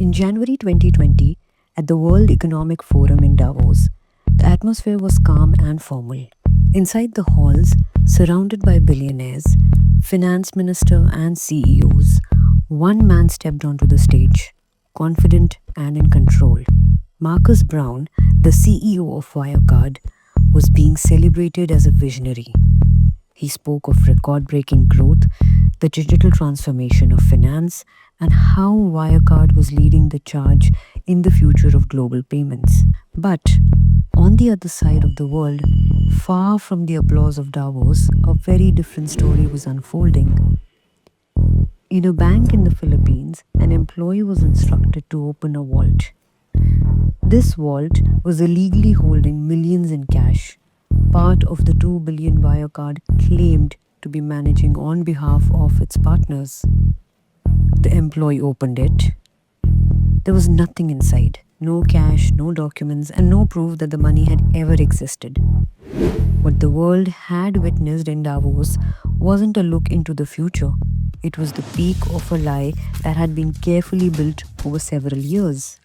In January 2020, at the World Economic Forum in Davos, the atmosphere was calm and formal. Inside the halls, surrounded by billionaires, finance minister, and CEOs, one man stepped onto the stage, confident and in control. Markus Braun, the CEO of Wirecard, was being celebrated as a visionary. He spoke of record breaking growth, the digital transformation of finance, and how Wirecard was leading the charge in the future of global payments. But on the other side of the world, far from the applause of Davos, a very different story was unfolding. In a bank in the Philippines, an employee was instructed to open a vault. This vault was illegally holding millions in cash, part of the 2 billion Wirecard claimed to be managing on behalf of its partners. The employee opened it. There was nothing inside. No cash, no documents, and no proof that the money had ever existed. What the world had witnessed in Davos wasn't a look into the future. It was the peak of a lie that had been carefully built over several years.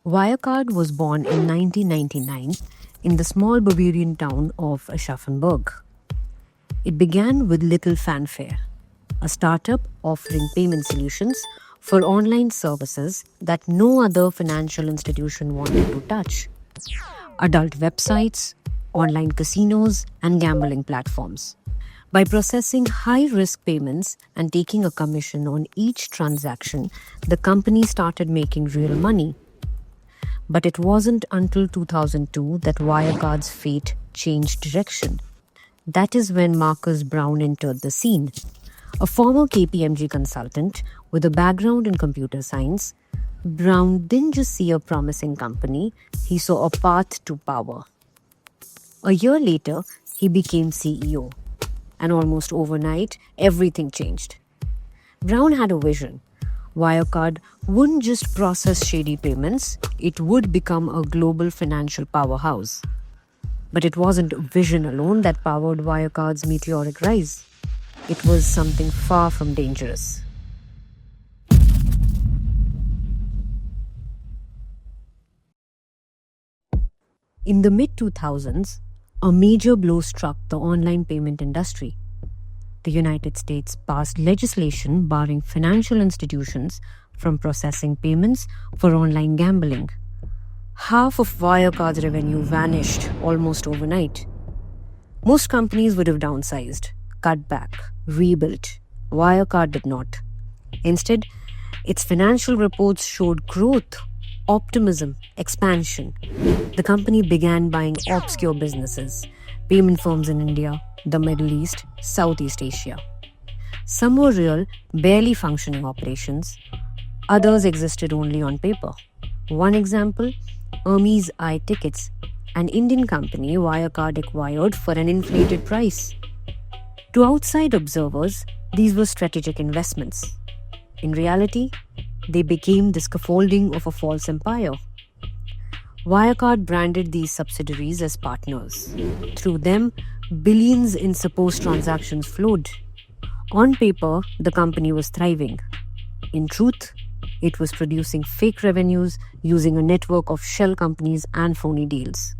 Wirecard was born in 1999 in the small Bavarian town of Aschaffenburg. It began with little fanfare, a startup offering payment solutions for online services that no other financial institution wanted to touch. Adult websites, online casinos, and gambling platforms. By processing high-risk payments and taking a commission on each transaction, the company started making real money. But it wasn't until 2002 that Wirecard's fate changed direction. That is when Markus Braun entered the scene. A former KPMG consultant with a background in computer science, Braun didn't just see a promising company, he saw a path to power. A year later, he became CEO. And almost overnight, everything changed. Braun had a vision. Wirecard wouldn't just process shady payments, it would become a global financial powerhouse. But it wasn't vision alone that powered Wirecard's meteoric rise. It was something far from dangerous. In the mid-2000s, a major blow struck the online payment industry. The United States passed legislation barring financial institutions from processing payments for online gambling. Half of Wirecard's revenue vanished almost overnight. Most companies would have downsized, cut back, rebuilt. Wirecard did not. Instead, its financial reports showed growth, optimism, expansion. The company began buying obscure businesses, payment firms in India, the Middle East, Southeast Asia. Some were real, barely functioning operations. Others existed only on paper. One example, Hermes Eye Tickets, an Indian company Wirecard acquired for an inflated price. To outside observers, these were strategic investments. In reality, they became the scaffolding of a false empire. Wirecard branded these subsidiaries as partners. Through them, billions in supposed transactions flowed. On paper, the company was thriving. In truth, it was producing fake revenues using a network of shell companies and phony deals.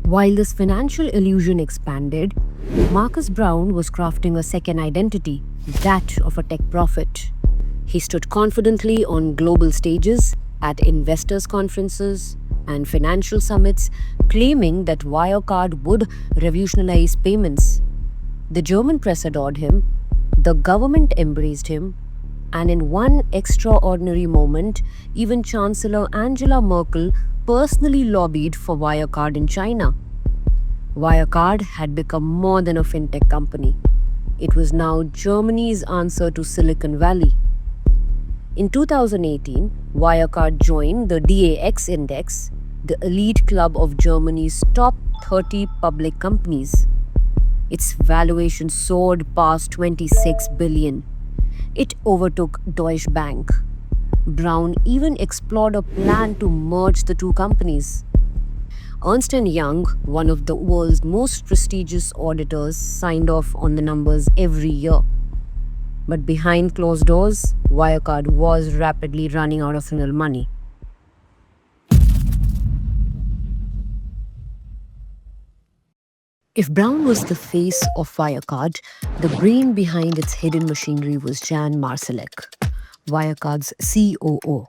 While this financial illusion expanded, Markus Braun was crafting a second identity, that of a tech prophet. He stood confidently on global stages, at investors' conferences, and financial summits, claiming that Wirecard would revolutionize payments. The German press adored him, the government embraced him, and in one extraordinary moment, even Chancellor Angela Merkel personally lobbied for Wirecard in China. Wirecard had become more than a fintech company. It was now Germany's answer to Silicon Valley. In 2018, Wirecard joined the DAX index, the elite club of Germany's top 30 public companies. Its valuation soared past 26 billion. It overtook Deutsche Bank. Braun even explored a plan to merge the two companies. Ernst & Young, one of the world's most prestigious auditors, signed off on the numbers every year. But behind closed doors, Wirecard was rapidly running out of real money. If Braun was the face of Wirecard, the brain behind its hidden machinery was Jan Marsalek, Wirecard's COO.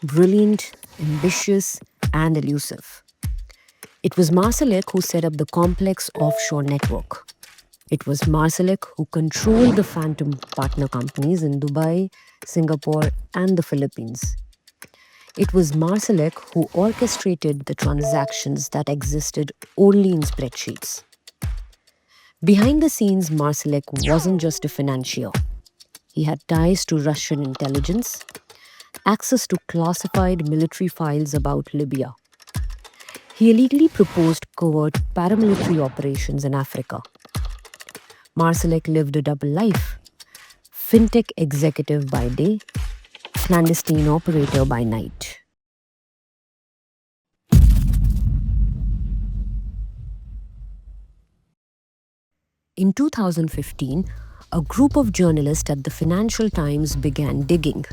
Brilliant, ambitious, and elusive. It was Marsalek who set up the complex offshore network. It was Marsalek who controlled the phantom partner companies in Dubai, Singapore, and the Philippines. It was Marsalek who orchestrated the transactions that existed only in spreadsheets. Behind the scenes, Marsalek wasn't just a financier. He had ties to Russian intelligence, access to classified military files about Libya. He illegally proposed covert paramilitary operations in Africa. Marsalek lived a double life: fintech executive by day, clandestine operator by night. In 2015, a group of journalists at the Financial Times began digging.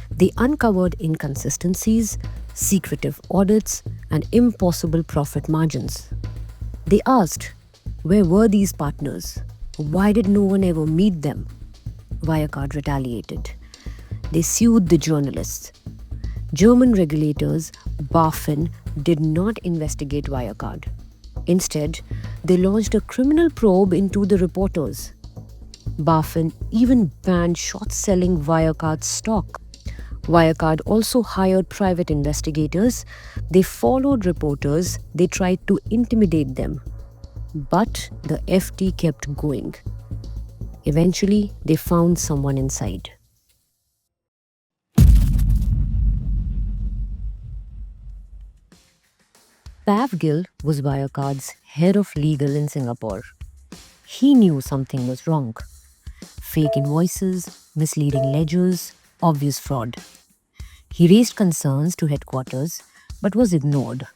They uncovered inconsistencies, secretive audits, and impossible profit margins. They asked, where were these partners? Why did no one ever meet them? Wirecard retaliated. They sued the journalists. German regulators, BaFin, did not investigate Wirecard. Instead, they launched a criminal probe into the reporters. BaFin even banned short-selling Wirecard stock. Wirecard also hired private investigators. They followed reporters. They tried to intimidate them. But the FT kept going. Eventually, they found someone inside. Pav Gill was Wirecard's head of legal in Singapore. He knew something was wrong. Fake invoices, misleading ledgers, obvious fraud. He raised concerns to headquarters but was ignored.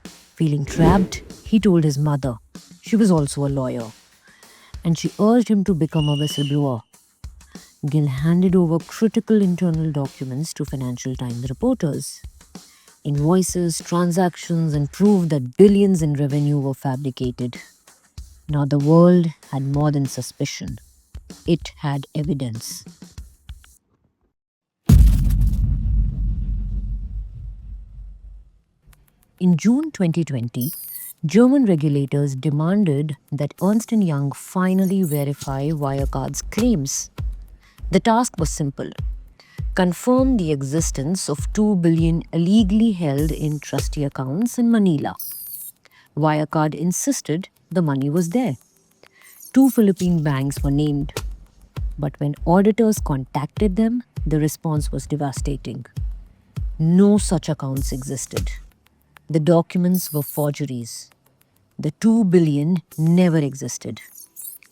Feeling trapped, he told his mother. She was also a lawyer, and she urged him to become a whistleblower. Gill handed over critical internal documents to Financial Times reporters. Invoices, transactions, and proved that billions in revenue were fabricated. Now the world had more than suspicion. It had evidence. In June 2020, German regulators demanded that Ernst & Young finally verify Wirecard's claims. The task was simple: confirm the existence of 2 billion illegally held in trustee accounts in Manila. Wirecard insisted the money was there. 2 Philippine banks were named. But when auditors contacted them, the response was devastating. No such accounts existed. The documents were forgeries. The 2 billion never existed.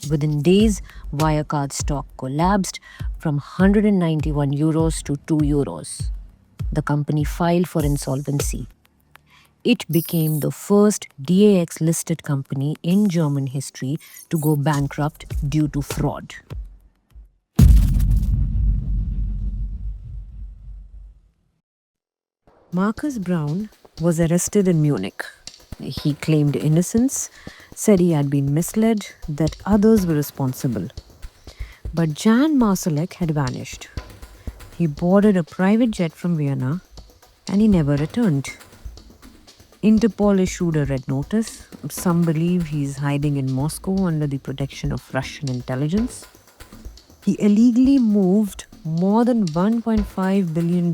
Within days, Wirecard stock collapsed from 191 euros to 2 euros. The company filed for insolvency. It became the first DAX-listed company in German history to go bankrupt due to fraud. Markus Braun was arrested in Munich. He claimed innocence, said he had been misled, that others were responsible. But Jan Marsalek had vanished. He boarded a private jet from Vienna and he never returned. Interpol issued a red notice. Some believe he's hiding in Moscow under the protection of Russian intelligence. He illegally moved more than $1.5 billion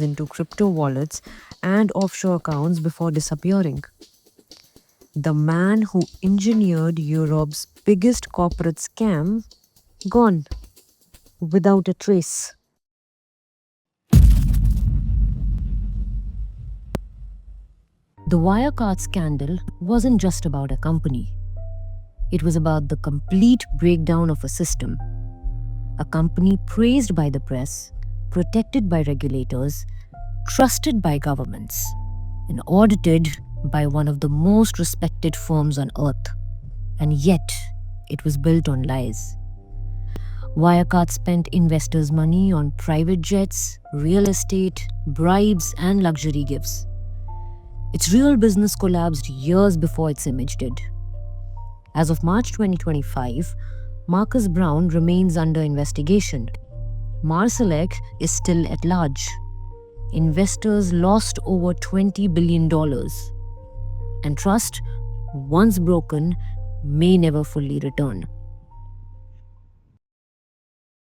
into crypto wallets and offshore accounts before disappearing. The man who engineered Europe's biggest corporate scam, gone, without a trace. The Wirecard scandal wasn't just about a company. It was about the complete breakdown of a system. A company praised by the press, protected by regulators, trusted by governments, and audited by one of the most respected firms on earth. And yet, it was built on lies. Wirecard spent investors' money on private jets, real estate, bribes, and luxury gifts. Its real business collapsed years before its image did. As of March 2025, Markus Braun remains under investigation. Marsalek is still at large. Investors lost over $20 billion. And trust, once broken, may never fully return.